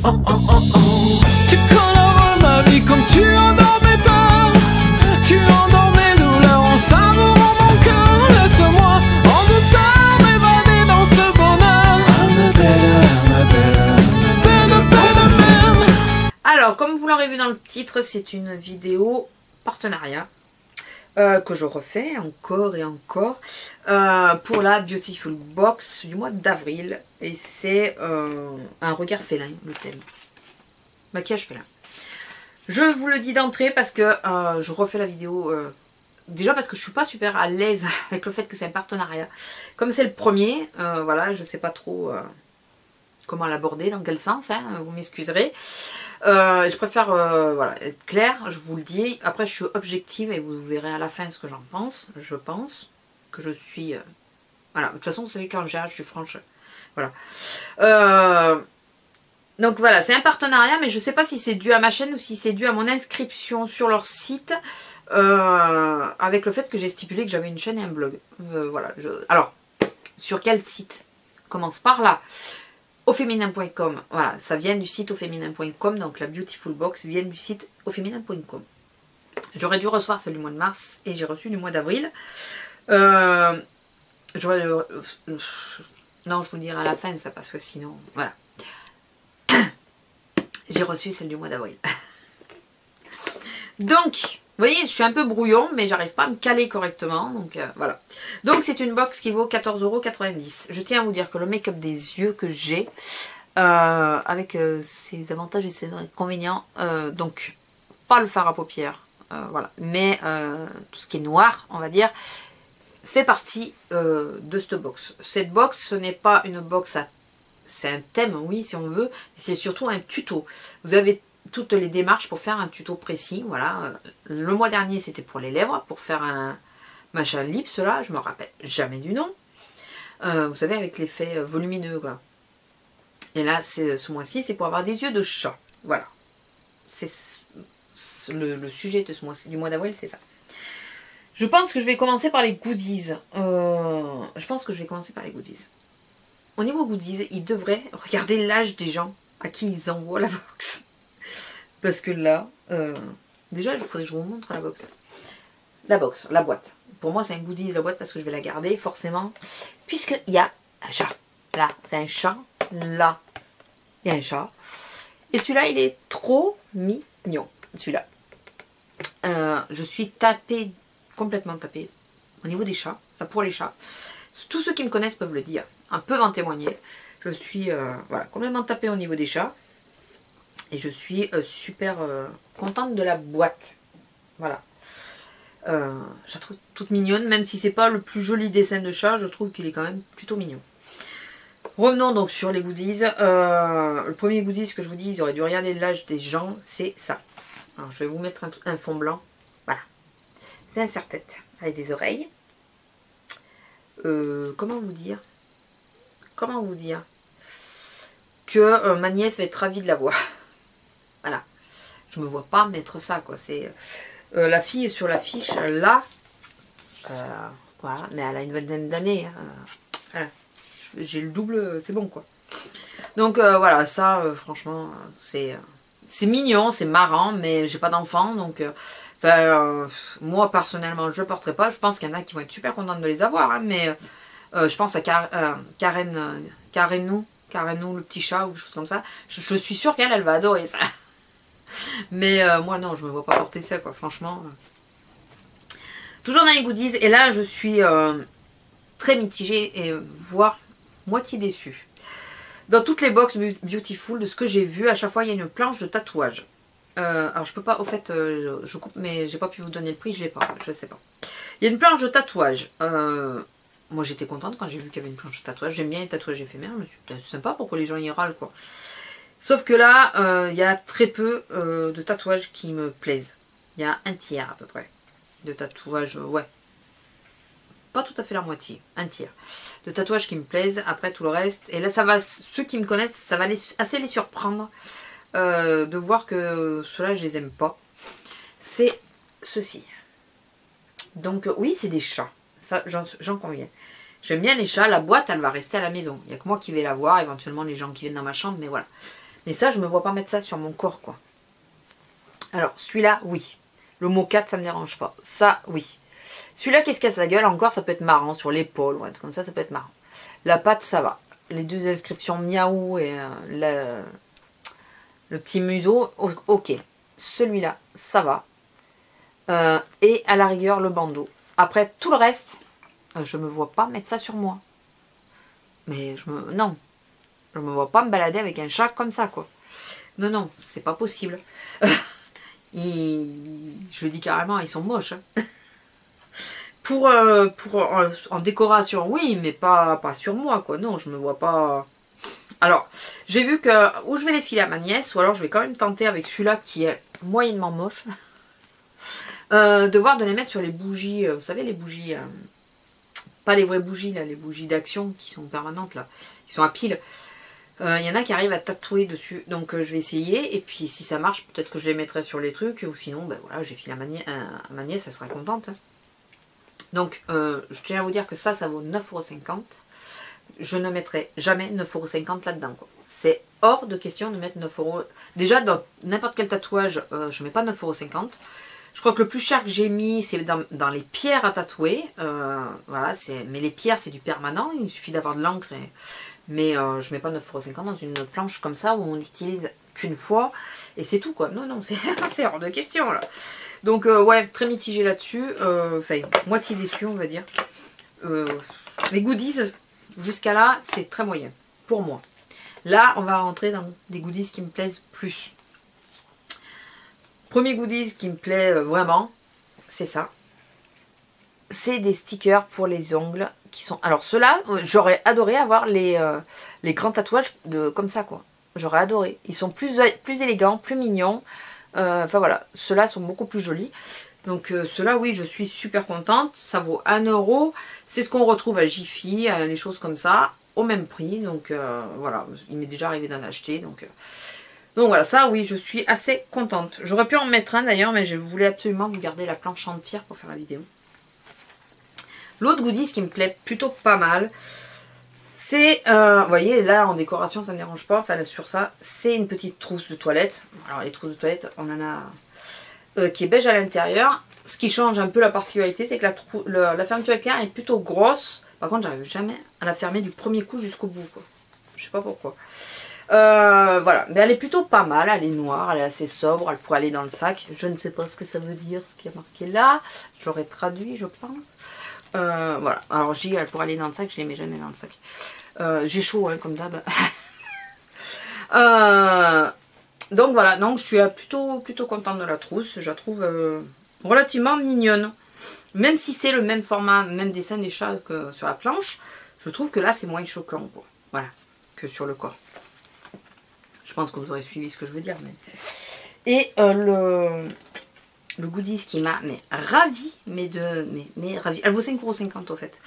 oh, oh, oh, oh. Tu coloreras ma vie comme tu endormais peur. Tu endormais douleur en savourant mon cœur. Laisse-moi en douceur m'évader dans ce bonheur. I'm a better man. Alors, comme vous l'aurez vu dans le titre, c'est une vidéo partenariat que je refais encore et encore pour la Beautiful Box du mois d'avril. Et c'est un regard félin, le thème. Maquillage félin. Je vous le dis d'entrée parce que je refais la vidéo... déjà parce que je suis pas super à l'aise avec le fait que c'est un partenariat. Comme c'est le premier, voilà, je sais pas trop comment l'aborder, dans quel sens, hein, vous m'excuserez. Je préfère voilà, être claire, je vous le dis. Après, je suis objective et vous verrez à la fin ce que j'en pense. Je pense que je suis... voilà, de toute façon, vous savez quand je suis franche. Voilà. Donc voilà, c'est un partenariat, mais je ne sais pas si c'est dû à ma chaîne ou si c'est dû à mon inscription sur leur site. Avec le fait que j'ai stipulé que j'avais une chaîne et un blog. Voilà. Alors, sur quel site? Commence par là. Auféminin.com, voilà, ça vient du site auféminin.com, donc la Beautiful Box vient du site auféminin.com. J'aurais dû recevoir celle du mois de mars et j'ai reçu du mois d'avril. Non, je vous dirai à la fin ça parce que sinon, voilà. J'ai reçu celle du mois d'avril. Donc, vous voyez, je suis un peu brouillon, mais j'arrive pas à me caler correctement. Donc voilà. Donc c'est une box qui vaut 14,90 €. Je tiens à vous dire que le make-up des yeux que j'ai, avec ses avantages et ses inconvénients, donc pas le fard à paupières, voilà, mais tout ce qui est noir, on va dire, fait partie de cette box. Cette box, ce n'est pas une box à... C'est un thème, oui, si on veut, c'est surtout un tuto. Vous avez toutes les démarches pour faire un tuto précis, voilà. Le mois dernier c'était pour les lèvres, pour faire un machin lips là, je me rappelle jamais du nom, vous savez, avec l'effet volumineux quoi. Et là ce mois-ci c'est pour avoir des yeux de chat, voilà, c'est le sujet de ce mois-ci, du mois d'avril, c'est ça. Je pense que je vais commencer par les goodies. Au niveau goodies, ils devraient regarder l'âge des gens à qui ils envoient la box. Parce que là, déjà, il faudrait que je vous montre la box. La box, la boîte. Pour moi, c'est un goodies, la boîte, parce que je vais la garder, forcément. Puisqu'il y a un chat. Là, c'est un chat. Là, il y a un chat. Et celui-là, il est trop mignon. Celui-là. Je suis tapée, complètement tapée, au niveau des chats. Enfin, pour les chats. Tous ceux qui me connaissent peuvent le dire. Peuvent en témoigner. Je suis voilà, complètement tapée au niveau des chats. Et je suis super contente de la boîte. Voilà. Je la trouve toute mignonne. Même si c'est pas le plus joli dessin de chat, je trouve qu'il est quand même plutôt mignon. Revenons donc sur les goodies. Le premier goodies que je vous dis, ils auraient dû regarder l'âge des gens. C'est ça. Alors je vais vous mettre un fond blanc. Voilà. C'est un serre-tête avec des oreilles. Comment vous dire que ma nièce va être ravie de la voir. Voilà. Je me vois pas mettre ça, quoi. C'est la fille sur l'affiche, là. Voilà. Mais elle a une vingtaine d'années. Voilà. J'ai le double, c'est bon, quoi. Donc, voilà, ça, franchement, c'est mignon, c'est marrant, mais j'ai pas d'enfant, donc... moi, personnellement, je ne porterai pas. Je pense qu'il y en a qui vont être super contentes de les avoir, hein, mais je pense à Karenou, le petit chat, ou quelque chose comme ça. Je suis sûre qu'elle va adorer ça. Mais moi non, je me vois pas porter ça, quoi, franchement. Toujours dans les goodies, et là je suis très mitigée et voire moitié déçue. Dans toutes les box Beautiful, de ce que j'ai vu, à chaque fois il y a une planche de tatouage. Alors je peux pas, au fait je coupe, mais j'ai pas pu vous donner le prix, je l'ai pas, je sais pas. Il y a une planche de tatouage. Moi j'étais contente quand j'ai vu qu'il y avait une planche de tatouage. J'aime bien les tatouages éphémères, je me suis dit c'est sympa pour que les gens y râlent, quoi. Sauf que là, il y a très peu de tatouages qui me plaisent. Il y a un tiers à peu près de tatouages, ouais. Pas tout à fait la moitié, un tiers. De tatouages qui me plaisent, après tout le reste. Et là, ça va, ceux qui me connaissent, ça va assez les surprendre de voir que ceux-là, je les aime pas. C'est ceci. Donc oui, c'est des chats. Ça, j'en conviens. J'aime bien les chats. La boîte, elle va rester à la maison. Il n'y a que moi qui vais la voir, éventuellement les gens qui viennent dans ma chambre, mais voilà. Mais ça, je me vois pas mettre ça sur mon corps, quoi. Alors, celui-là, oui. Le mot 4, ça me dérange pas. Ça, oui. Celui-là qui se casse la gueule, encore, ça peut être marrant. Sur l'épaule, ouais, comme ça peut être marrant. La patte, ça va. Les deux inscriptions miaou et le petit museau, ok. Celui-là, ça va. Et à la rigueur, le bandeau. Après, tout le reste, je me vois pas mettre ça sur moi. Mais non. Je me vois pas me balader avec un chat comme ça, quoi. Non, non, c'est pas possible. Je le dis carrément, ils sont moches. Hein. En décoration, oui, mais pas sur moi, quoi. Non, je me vois pas... Alors, j'ai vu que... Ou je vais les filer à ma nièce, ou alors je vais quand même tenter avec celui-là qui est moyennement moche. De les mettre sur les bougies, vous savez, les bougies... pas les vraies bougies, là, les bougies d'action qui sont permanentes, là. Qui sont à pile. Il y en a qui arrivent à tatouer dessus, donc je vais essayer, et puis si ça marche, peut-être que je les mettrai sur les trucs, ou sinon, ben voilà, j'ai filé à ma nièce, elle sera contente. Donc, je tiens à vous dire que ça vaut 9,50 €. Je ne mettrai jamais 9,50 € là-dedans, quoi. C'est hors de question de mettre 9 €. Déjà, dans n'importe quel tatouage, je ne mets pas 9,50 €. Je crois que le plus cher que j'ai mis, c'est dans les pierres à tatouer. Voilà, mais les pierres, c'est du permanent, il suffit d'avoir de l'encre. Mais je ne mets pas 9,50 € dans une planche comme ça où on n'utilise qu'une fois. Et c'est tout, quoi. Non, non, c'est hors de question, là. Donc, ouais, très mitigé là-dessus. Enfin, moitié déçu, on va dire. Les goodies, jusqu'à là, c'est très moyen. Pour moi. Là, on va rentrer dans des goodies qui me plaisent plus. Premier goodies qui me plaît vraiment, c'est ça. C'est des stickers pour les ongles qui sont... Alors ceux-là, j'aurais adoré avoir les grands tatouages comme ça, quoi. J'aurais adoré. Ils sont plus élégants, plus mignons. Enfin voilà, ceux-là sont beaucoup plus jolis. Donc ceux-là, oui, je suis super contente. Ça vaut 1 €. C'est ce qu'on retrouve à Jiffy, les choses comme ça, au même prix. Donc voilà, il m'est déjà arrivé d'en acheter. Donc voilà, ça, oui, je suis assez contente. J'aurais pu en mettre un d'ailleurs, mais je voulais absolument vous garder la planche entière pour faire la vidéo. L'autre goodies qui me plaît plutôt pas mal, c'est, vous voyez, là en décoration ça ne me dérange pas, enfin sur ça, c'est une petite trousse de toilette. Alors les trousses de toilette, on en a qui est beige à l'intérieur. Ce qui change un peu la particularité, c'est que la fermeture éclair est plutôt grosse. Par contre, j'arrive jamais à la fermer du premier coup jusqu'au bout, quoi. Je sais pas pourquoi. Voilà, mais elle est plutôt pas mal, elle est noire, elle est assez sobre, elle pourrait aller dans le sac. Je ne sais pas ce que ça veut dire, ce qui est marqué là. Je l'aurais traduit, je pense. Voilà, alors j'ai elle pourrait aller dans le sac, je les mets jamais dans le sac. J'ai chaud, hein, comme d'hab. Donc voilà, donc je suis plutôt contente de la trousse. Je la trouve relativement mignonne. Même si c'est le même format, même dessin des chats que sur la planche, je trouve que là c'est moins choquant, quoi. Voilà, que sur le corps. Je pense que vous aurez suivi ce que je veux dire. Et le goodies qui m'a ravi, mais ravi. Elle vaut 5,50 € au fait.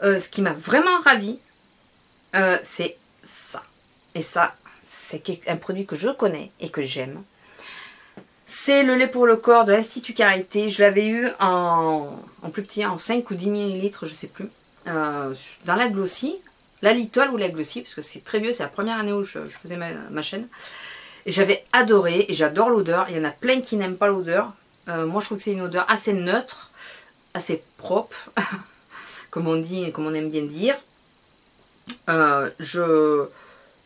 Ce qui m'a vraiment ravi, c'est ça. Et ça, c'est un produit que je connais et que j'aime. C'est le lait pour le corps de l'Institut Carité. Je l'avais eu en plus petit, en 5 ou 10 ml, je sais plus. Dans la Glossy. La Little ou la Glossy, parce que c'est très vieux, c'est la première année où je faisais ma chaîne. Et j'avais adoré, et j'adore l'odeur. Il y en a plein qui n'aiment pas l'odeur. Moi je trouve que c'est une odeur assez neutre, assez propre, comme on dit, comme on aime bien dire.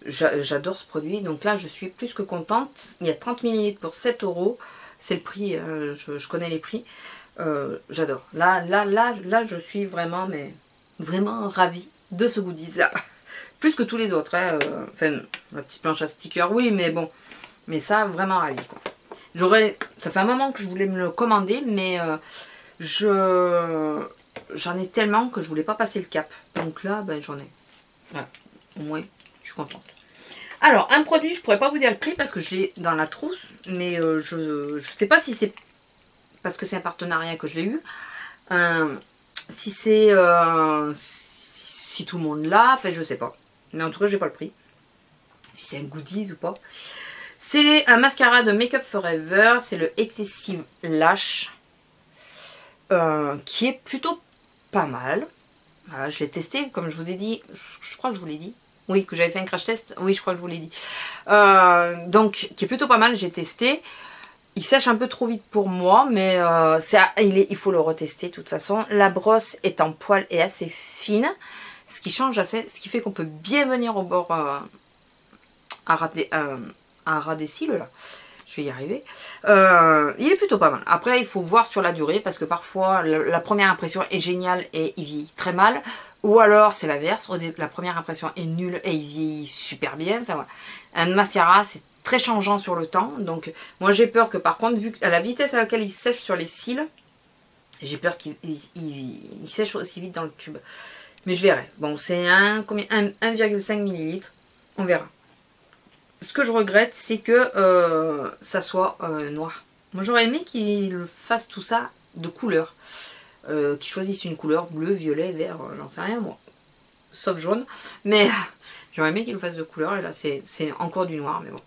J'adore ce produit, donc là je suis plus que contente. Il y a 30 ml pour 7 €, c'est le prix, je connais les prix. J'adore. Là je suis vraiment, vraiment ravie de ce goodies là. Plus que tous les autres, hein. Enfin, la petite planche à stickers, oui, mais bon. Mais ça, vraiment ravie, quoi. Ça fait un moment que je voulais me le commander, mais j'en ai tellement que je voulais pas passer le cap. Donc là, ben, j'en ai. Voilà. Au moins, je suis contente. Alors, un produit, je pourrais pas vous dire le prix parce que je l'ai dans la trousse, mais je sais pas si c'est parce que c'est un partenariat que je l'ai eu. Si c'est si tout le monde l'a, enfin je sais pas. Mais en tout cas, j'ai pas le prix. Si c'est un goodies ou pas. C'est un mascara de Make Up Forever. C'est le Excessive Lash. Qui est plutôt pas mal. Voilà, je l'ai testé, comme je vous ai dit. Je crois que je vous l'ai dit. Oui, que j'avais fait un crash test. Oui, je crois que je vous l'ai dit. Donc, qui est plutôt pas mal. J'ai testé. Il sèche un peu trop vite pour moi, mais il faut le retester de toute façon. La brosse est en poil et assez fine, ce qui change assez, ce qui fait qu'on peut bien venir au bord à ras des cils là. Je vais y arriver. Il est plutôt pas mal. Après, il faut voir sur la durée parce que parfois la première impression est géniale et il vieillit très mal. Ou alors c'est l'inverse, la première impression est nulle et il vieillit super bien. Enfin, voilà. Un mascara, c'est très changeant sur le temps. Donc moi j'ai peur que par contre, vu à la vitesse à laquelle il sèche sur les cils, j'ai peur qu'il sèche aussi vite dans le tube. Mais je verrai. Bon, c'est 1,5 ml. On verra. Ce que je regrette, c'est que ça soit noir. Moi j'aurais aimé qu'il fasse tout ça de couleur. Qu'il choisisse une couleur bleu, violet, vert, j'en sais rien moi. Sauf jaune. Mais j'aurais aimé qu'il le fasse de couleur. Et là c'est encore du noir, mais bon.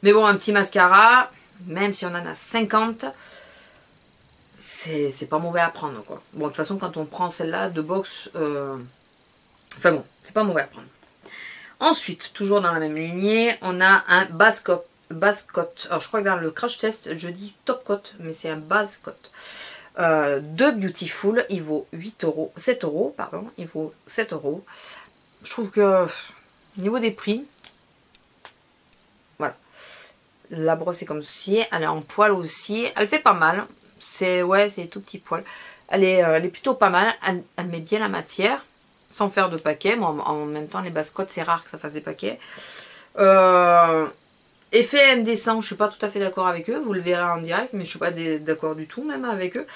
Mais bon, un petit mascara, même si on en a 50, c'est pas mauvais à prendre quoi. Bon, de toute façon, quand on prend celle-là de box, enfin bon, c'est pas mauvais à prendre. Ensuite, toujours dans la même lignée, on a un base coat. Alors je crois que dans le crash test, je dis top coat, mais c'est un base coat. De Beautiful, il vaut 7 euros, pardon, il vaut 7 euros. Je trouve que, au niveau des prix, voilà. La brosse est comme ceci, elle est en poil aussi, elle fait pas mal. C'est tout petit poil. Elle est plutôt pas mal, elle met bien la matière. Sans faire de paquet, moi en même temps les base coats c'est rare que ça fasse des paquets. Effet indécent, je suis pas tout à fait d'accord avec eux, vous le verrez en direct, mais je suis pas d'accord du tout même avec eux.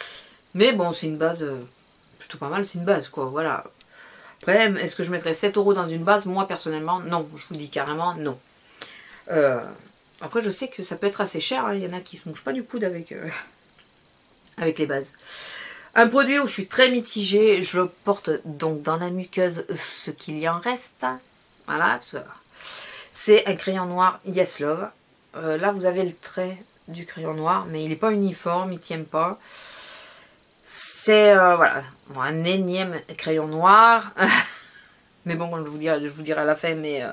Mais bon, c'est une base plutôt pas mal, c'est une base quoi, voilà. Après, est-ce que je mettrais 7 euros dans une base? Moi personnellement, non, je vous dis carrément non. Après je sais que ça peut être assez cher, hein. Il y en a qui se mouchent pas du coude avec les bases. Un produit où je suis très mitigée, je le porte donc dans la muqueuse, ce qu'il y en reste. Voilà, c'est un crayon noir Yes Love. Là, vous avez le trait du crayon noir, mais il n'est pas uniforme, il ne tient pas. C'est voilà, un énième crayon noir. Mais bon, je vous dirai à la fin, mais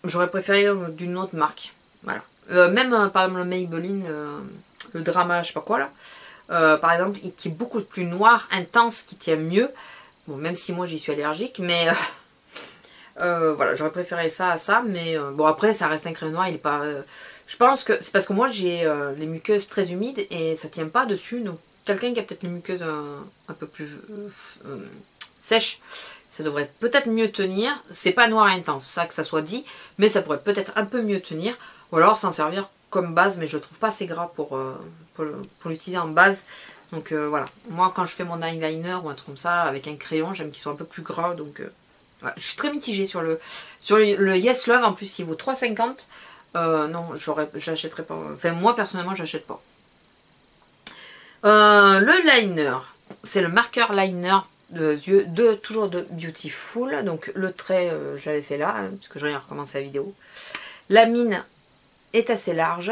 j'aurais préféré d'une autre marque. Voilà. Même par exemple le Maybelline, le Drama, je sais pas quoi là. Par exemple, qui est beaucoup plus noir, intense, qui tient mieux. Bon, même si moi j'y suis allergique, mais voilà, j'aurais préféré ça à ça. Mais bon, après, ça reste un crayon noir, il est pas. Je pense que c'est parce que moi j'ai les muqueuses très humides et ça tient pas dessus. Donc, quelqu'un qui a peut-être les muqueuses un peu plus sèches, ça devrait peut-être mieux tenir. C'est pas noir intense, ça que ça soit dit, mais ça pourrait peut-être un peu mieux tenir. Ou alors s'en servir comme base, mais je le trouve pas assez gras pour l'utiliser en base. Donc voilà, moi quand je fais mon eyeliner ou un truc comme ça avec un crayon, j'aime qu'il soit un peu plus gras. Donc voilà. Je suis très mitigée sur le Yes Love. En plus il vaut 3,50. Non, j'achèterais pas. Enfin moi personnellement j'achète pas. Le liner, c'est le marqueur liner de yeux toujours de Beautiful. Donc le trait j'avais fait là, hein, parce que j'aurais recommencé la vidéo. La mine est assez large.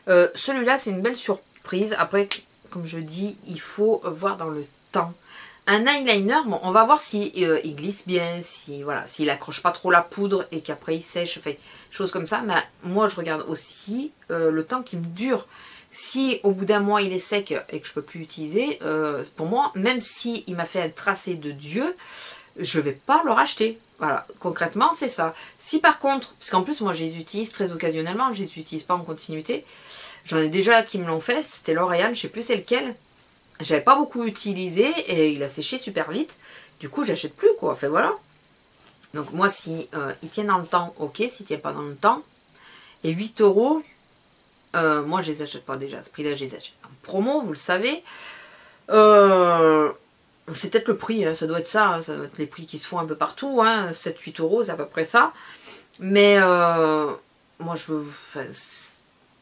Celui-là c'est une belle surprise. Après, comme je dis, il faut voir dans le temps. Un eyeliner, bon, on va voir si il glisse bien, si voilà, s'il accroche pas trop la poudre et qu'après il sèche, enfin, choses comme ça. Mais moi je regarde aussi le temps qui me dure. Si au bout d'un mois il est sec et que je peux plus l'utiliser, pour moi, même si il m'a fait un tracé de Dieu, je vais pas le racheter. Voilà, concrètement c'est ça. Si par contre, parce qu'en plus moi je les utilise très occasionnellement, je les utilise pas en continuité. J'en ai déjà qui me l'ont fait, c'était L'Oréal, je sais plus c'est lequel. J'avais pas beaucoup utilisé et il a séché super vite. Du coup j'achète plus quoi, enfin voilà. Donc moi si il tient dans le temps, ok, s'il tient pas dans le temps. Et 8 euros, moi je les achète pas déjà, à ce prix là je les achète en promo, vous le savez. C'est peut-être le prix, hein, ça doit être ça, hein, ça doit être les prix qui se font un peu partout, hein, 7-8 euros, c'est à peu près ça. Mais moi,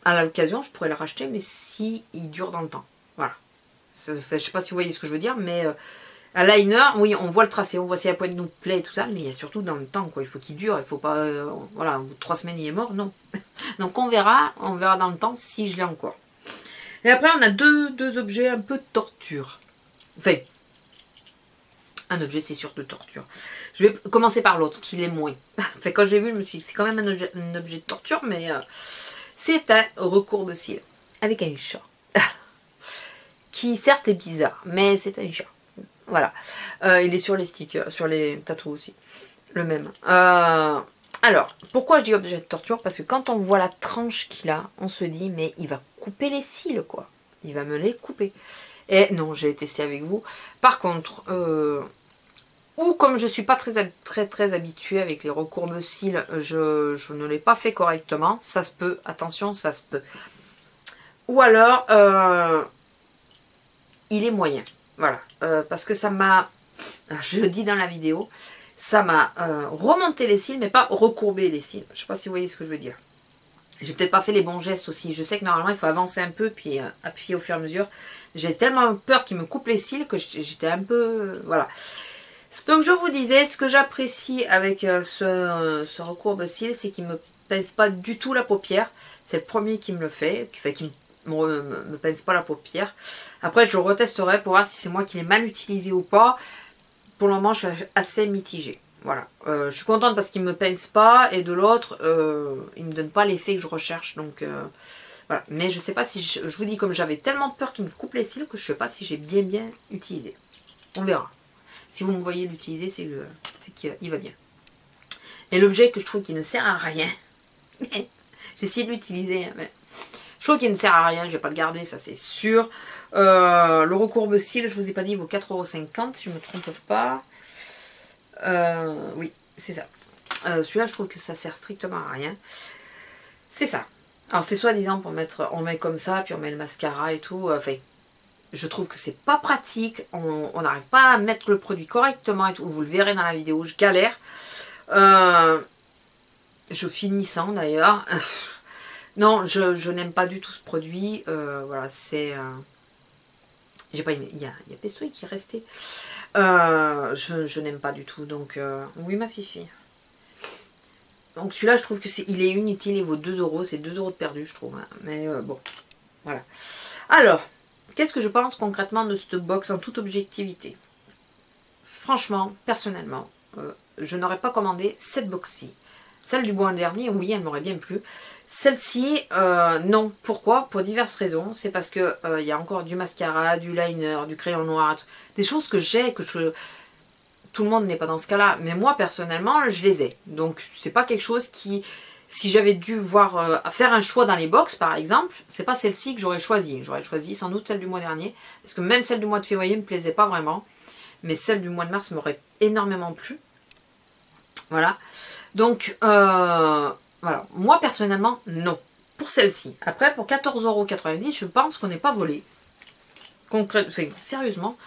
à l'occasion, je pourrais le racheter, mais si il dure dans le temps. Voilà. Je sais pas si vous voyez ce que je veux dire, mais un liner, oui, on voit le tracé, on voit si la pointe nous plaît et tout ça, mais il y a surtout dans le temps, quoi. Il faut qu'il dure, il faut pas, voilà, 3 semaines il est mort, non. Donc on verra dans le temps si je l'ai encore. Et après, on a deux objets un peu de torture. Enfin, un objet, c'est sûr, de torture. Je vais commencer par l'autre, qui l'est moins. Enfin, quand j'ai vu, je me suis dit, c'est quand même un objet de torture, mais c'est un recourbe-cils avec un chat. Qui, certes, est bizarre, mais c'est un chat. Voilà. Il est sur les stickers, sur les tatous aussi. Le même. Alors, pourquoi je dis objet de torture? Parce que quand on voit la tranche qu'il a, on se dit, mais il va couper les cils, quoi. Il va me les couper. Et non, j'ai testé avec vous. Par contre, ou comme je ne suis pas très habituée avec les recourbe-cils, je ne l'ai pas fait correctement. Ça se peut, attention, ça se peut. Ou alors, il est moyen. Voilà. Parce que ça m'a, je le dis dans la vidéo, ça m'a remonté les cils, mais pas recourbé les cils. Je ne sais pas si vous voyez ce que je veux dire. J'ai peut-être pas fait les bons gestes aussi. Je sais que normalement, il faut avancer un peu, puis appuyer au fur et à mesure. J'ai tellement peur qu'il me coupe les cils que j'étais un peu... voilà. Donc je vous disais, ce que j'apprécie avec ce recourbe-cils, c'est qu'il ne me pince pas du tout la paupière. C'est le premier qui me le fait, qui me pince pas la paupière. Après, je retesterai pour voir si c'est moi qui l'ai mal utilisé ou pas. Pour le moment, je suis assez mitigée. Voilà. Je suis contente parce qu'il ne me pince pas, et de l'autre, il ne me donne pas l'effet que je recherche. Donc voilà. Mais je sais pas si... Je vous dis, comme j'avais tellement peur qu'il me coupe les cils, que je ne sais pas si j'ai bien utilisé. On verra. Si vous me voyez l'utiliser, c'est qu'il va bien. Et l'objet que je trouve qui ne sert à rien, j'ai essayé de l'utiliser, mais je trouve qu'il ne sert à rien, je ne vais pas le garder, ça c'est sûr. Le recourbe-cils, je vous ai pas dit, il vaut 4,50 €, si je ne me trompe pas. Oui, c'est ça. Celui-là, je trouve que ça sert strictement à rien. C'est ça. Alors c'est soi-disant pour mettre, on met comme ça, puis on met le mascara et tout, enfin... Je trouve que c'est pas pratique, on n'arrive pas à mettre le produit correctement et tout, vous le verrez dans la vidéo, je galère. Je finis sans d'ailleurs. Non, je n'aime pas du tout ce produit, voilà, c'est... j'ai pas aimé, il y a Pestoy qui est resté. Je n'aime pas du tout, donc... oui, ma fifi. Donc celui-là, je trouve que il est inutile, il vaut 2 €, c'est 2 € de perdu, je trouve. Hein. Mais bon, voilà. Alors... Qu'est-ce que je pense concrètement de cette box en toute objectivité? Franchement, personnellement, je n'aurais pas commandé cette box-ci. Celle du mois dernier, oui, elle m'aurait bien plu. Celle-ci, non. Pourquoi? Pour diverses raisons. C'est parce que il y a encore du mascara, du liner, du crayon noir, des choses que j'ai, tout le monde n'est pas dans ce cas-là. Mais moi, personnellement, je les ai. Donc, c'est pas quelque chose qui... Si j'avais dû faire un choix dans les box, par exemple, c'est pas celle-ci que j'aurais choisi. J'aurais choisi sans doute celle du mois dernier. Parce que même celle du mois de février ne me plaisait pas vraiment. Mais celle du mois de mars m'aurait énormément plu. Voilà. Donc, voilà. Moi, personnellement, non. Pour celle-ci. Après, pour 14,90 €, je pense qu'on n'est pas volé. Concrètement, sérieusement,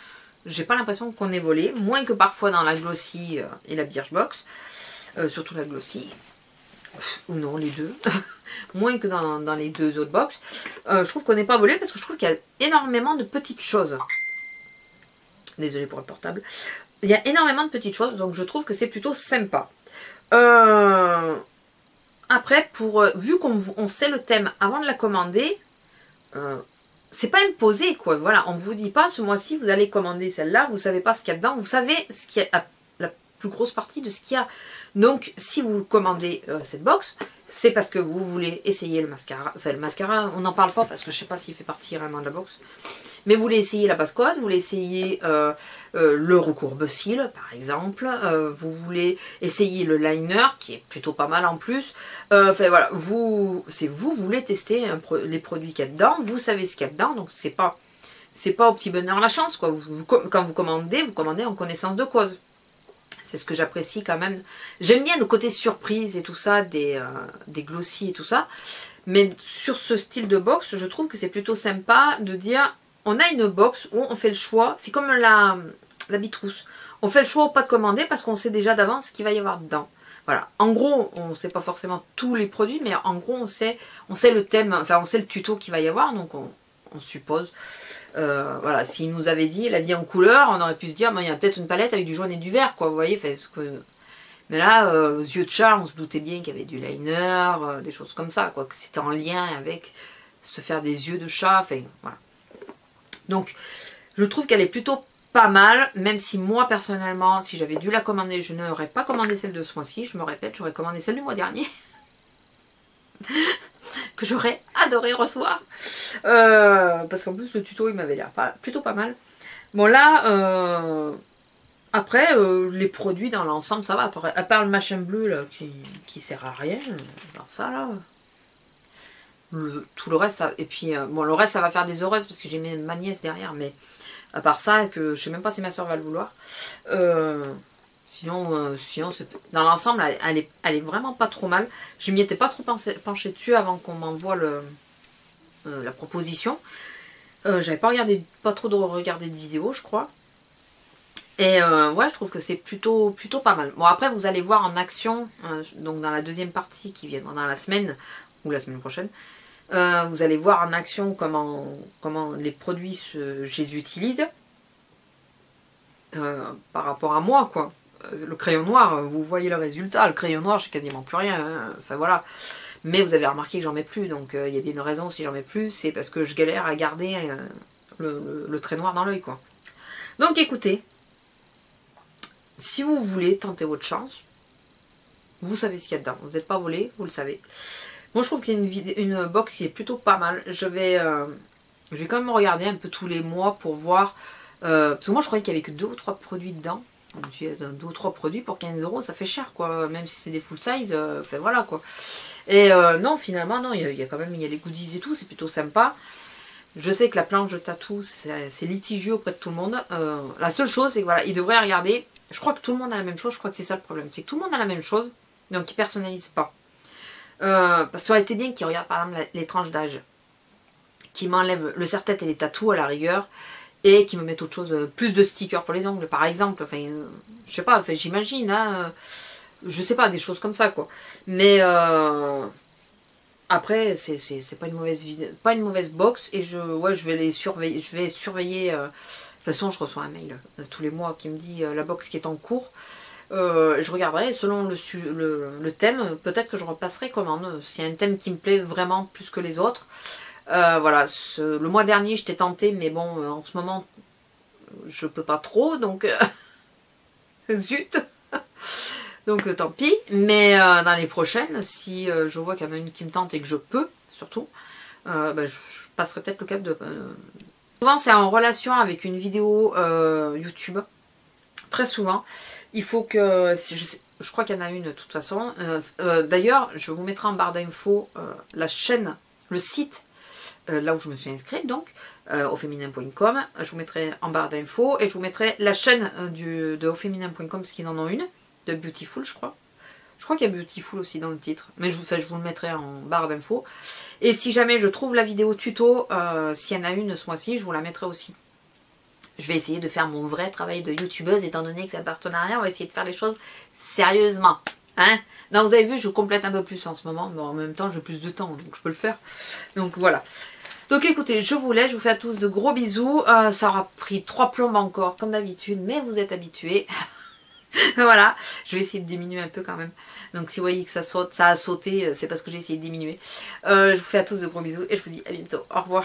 j'ai pas l'impression qu'on est volé. Moins que parfois dans la Glossy et la Birchbox. Surtout la Glossy. Ou non, les deux. Moins que dans les deux autres box. Je trouve qu'on n'est pas volé parce que je trouve qu'il y a énormément de petites choses. Désolée pour le portable. Il y a énormément de petites choses, donc je trouve que c'est plutôt sympa. Après, vu qu'on sait le thème avant de la commander, c'est pas imposé, quoi. Voilà, on ne vous dit pas, ce mois-ci, vous allez commander celle-là, vous savez pas ce qu'il y a dedans, vous savez ce qu'il y a... plus grosse partie de ce qu'il y a. Donc, si vous commandez cette box, c'est parce que vous voulez essayer le mascara. Enfin, le mascara, on n'en parle pas parce que je ne sais pas s'il fait partie vraiment de la box. Mais vous voulez essayer la basse-cote, vous voulez essayer le recourbe-cils, par exemple. Vous voulez essayer le liner, qui est plutôt pas mal en plus. Enfin, voilà, vous voulez tester les produits qu'il y a dedans. Vous savez ce qu'il y a dedans, donc c'est pas au petit bonheur la chance, quoi. Quand vous commandez en connaissance de cause. C'est ce que j'apprécie quand même. J'aime bien le côté surprise et tout ça, des glossy et tout ça. Mais sur ce style de box, je trouve que c'est plutôt sympa de dire, on a une box où on fait le choix. C'est comme la bitrousse. On fait le choix ou pas de commander parce qu'on sait déjà d'avance ce qu'il va y avoir dedans. Voilà. En gros, on ne sait pas forcément tous les produits, mais en gros, on sait le thème, enfin on sait le tuto qu'il va y avoir, donc on suppose. Voilà, s'il nous avait dit la vie en couleur, on aurait pu se dire, il y a peut-être une palette avec du jaune et du vert, quoi, vous voyez. Mais là, aux yeux de chat, on se doutait bien qu'il y avait du liner, des choses comme ça, quoi, que c'était en lien avec se faire des yeux de chat, enfin, voilà. Donc, je trouve qu'elle est plutôt pas mal, même si moi personnellement, si j'avais dû la commander, je n'aurais pas commandé celle de ce mois-ci, je me répète, j'aurais commandé celle du mois dernier. Que j'aurais adoré recevoir. Parce qu'en plus le tuto il m'avait l'air plutôt pas mal. Bon là, après les produits dans l'ensemble ça va, à part le machin bleu là qui sert à rien, alors ça là... tout le reste, ça, et puis bon le reste ça va faire des heureuses parce que j'ai ma nièce derrière, mais à part ça, que je sais même pas si ma soeur va le vouloir. Sinon dans l'ensemble, elle est vraiment pas trop mal. Je m'y étais pas trop penchée dessus avant qu'on m'envoie la proposition. J'avais pas trop regardé de vidéos, je crois. Et ouais, je trouve que c'est plutôt pas mal. Bon, après, vous allez voir en action, donc dans la deuxième partie qui vient dans la semaine, ou la semaine prochaine, vous allez voir en action comment les produits je les utilise par rapport à moi, quoi. Le crayon noir, vous voyez le résultat. Le crayon noir, j'ai quasiment plus rien. Hein. Enfin voilà. Mais vous avez remarqué que j'en mets plus. Donc il y a bien une raison si j'en mets plus. C'est parce que je galère à garder le trait noir dans l'œil, quoi. Donc écoutez. Si vous voulez tenter votre chance, vous savez ce qu'il y a dedans. Vous n'êtes pas volé, vous le savez. Moi je trouve que c'est une box qui est plutôt pas mal. Je vais quand même regarder un peu tous les mois pour voir. Parce que moi je croyais qu'il y avait que 2 ou 3 produits dedans. Je me suis dit, 2 ou 3 produits pour 15 €, ça fait cher quoi. Même si c'est des full size, enfin voilà quoi. Et non, finalement, non, il y a les goodies et tout, c'est plutôt sympa. Je sais que la planche de tatou, c'est litigieux auprès de tout le monde. La seule chose, c'est que voilà, ils devraient regarder. Je crois que tout le monde a la même chose, je crois que c'est ça le problème. C'est que tout le monde a la même chose, donc ils ne personnalisent pas. Parce que ça aurait été bien qu'ils regardent par exemple les tranches d'âge. Qui m'enlèvent le serre-tête et les tatous à la rigueur. Et qui me mettent autre chose, plus de stickers pour les ongles par exemple. Enfin, je sais pas, enfin, j'imagine, hein, je sais pas, des choses comme ça quoi. Mais après, c'est pas une mauvaise box. Et je vais les surveiller. Je vais surveiller. De toute façon, je reçois un mail tous les mois qui me dit la box qui est en cours. Je regarderai selon le thème. Peut-être que je repasserai commande. S'il y a un thème qui me plaît vraiment plus que les autres. Voilà, le mois dernier j'étais tentée, mais bon, en ce moment je peux pas trop, donc zut. Donc tant pis. Mais dans les prochaines, si je vois qu'il y en a une qui me tente et que je peux, surtout, je passerai peut-être le cap de... Souvent c'est en relation avec une vidéo YouTube. Très souvent. Il faut que... Je crois qu'il y en a une de toute façon. D'ailleurs, je vous mettrai en barre d'infos la chaîne, le site, là où je me suis inscrite, donc, aufeminin.com. Je vous mettrai en barre d'infos et je vous mettrai la chaîne de aufeminin.com parce qu'ils en ont une, de Beautiful, je crois. Je crois qu'il y a Beautiful aussi dans le titre, mais je vous le mettrai en barre d'infos. Et si jamais je trouve la vidéo tuto, s'il y en a une ce mois-ci, je vous la mettrai aussi. Je vais essayer de faire mon vrai travail de youtubeuse, étant donné que c'est un partenariat, on va essayer de faire les choses sérieusement. Hein? Non, vous avez vu, je complète un peu plus en ce moment, mais en même temps, j'ai plus de temps, donc je peux le faire. Donc voilà. Donc écoutez, je vous laisse, je vous fais à tous de gros bisous. Ça aura pris 3 plombes encore, comme d'habitude, mais vous êtes habitués. Voilà, je vais essayer de diminuer un peu quand même. Donc si vous voyez que ça saute, ça a sauté, c'est parce que j'ai essayé de diminuer. Je vous fais à tous de gros bisous et je vous dis à bientôt. Au revoir.